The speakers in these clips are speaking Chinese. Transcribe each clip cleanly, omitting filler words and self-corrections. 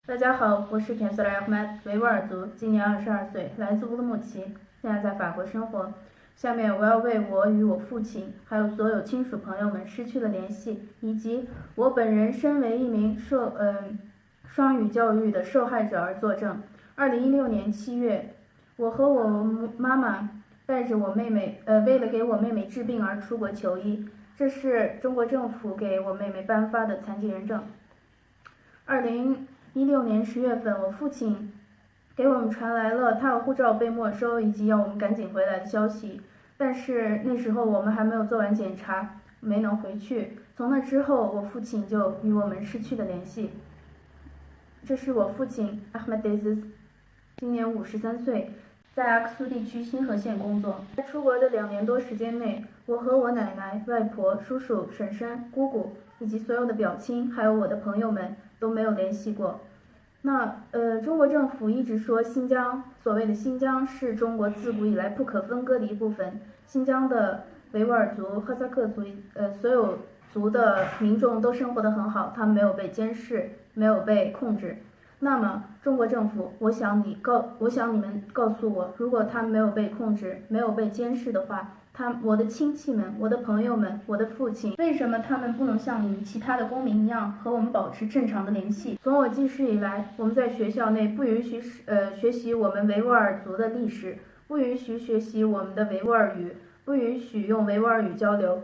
大家好，我是田斯莱赫曼，维吾尔族，今年22岁，来自乌鲁木齐，现在在法国生活。下面我要为我与我父亲，还有所有亲属朋友们失去了联系，以及我本人身为一名双语教育的受害者而作证。2016年7月，我和我妈妈带着我妹妹，为了给我妹妹治病而出国求医，这是中国政府给我妹妹颁发的残疾人证。2016年10月份，我父亲给我们传来了他的护照被没收以及要我们赶紧回来的消息，但是那时候我们还没有做完检查，没能回去。从那之后，我父亲就与我们失去了联系。这是我父亲 Ahmed Aziz， 今年53岁，在阿克苏地区新河县工作。在出国的2年多时间内，我和我奶奶、外婆、叔叔、婶婶、姑姑以及所有的表亲，还有我的朋友们都没有联系过。中国政府一直说所谓的新疆是中国自古以来不可分割的一部分。新疆的维吾尔族、哈萨克族，所有族的民众都生活得很好，他们没有被监视，没有被控制。那么，中国政府，我想你们告诉我，如果他们没有被控制，没有被监视的话，我的亲戚们、我的朋友们、我的父亲，为什么他们不能像你们其他的公民一样和我们保持正常的联系？从我记事以来，我们在学校内不允许学习我们维吾尔族的历史，不允许学习我们的维吾尔语，不允许用维吾尔语交流，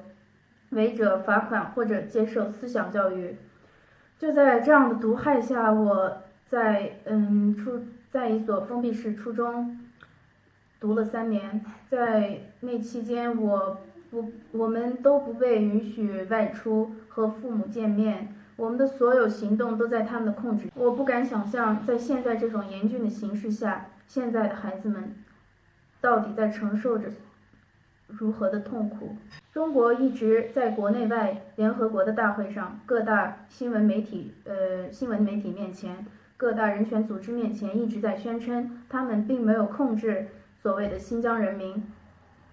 违者罚款或者接受思想教育。就在这样的毒害下，我在一所封闭式初中读了3年，在那期间，我们都不被允许外出和父母见面，我们的所有行动都在他们的控制。我不敢想象，在现在这种严峻的形势下，现在的孩子们到底在承受着如何的痛苦。中国一直在国内外联合国的大会上、各大新闻媒体面前、各大人权组织面前一直在宣称，他们并没有控制所谓的新疆人民，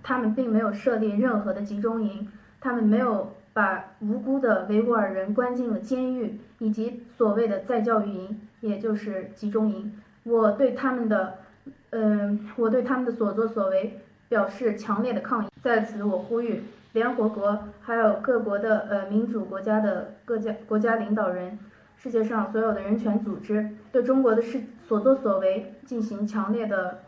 他们并没有设立任何的集中营，他们没有把无辜的维吾尔人关进了监狱以及所谓的再教育营，也就是集中营。我对他们的所作所为表示强烈的抗议。在此，我呼吁联合国还有各国的民主国家的国家领导人，世界上所有的人权组织对中国的所作所为进行强烈的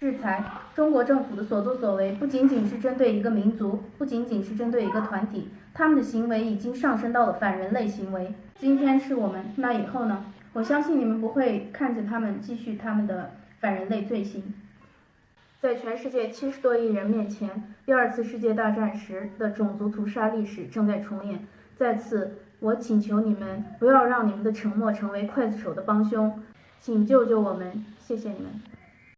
制裁。中国政府的所作所为不仅仅是针对一个民族，不仅仅是针对一个团体，他们的行为已经上升到了反人类行为。今天是我们，那以后呢？我相信你们不会看着他们继续他们的反人类罪行。在全世界70多亿人面前，第2次世界大战时的种族屠杀历史正在重演。在此，我请求你们不要让你们的沉默成为刽子手的帮凶，请救救我们，谢谢你们。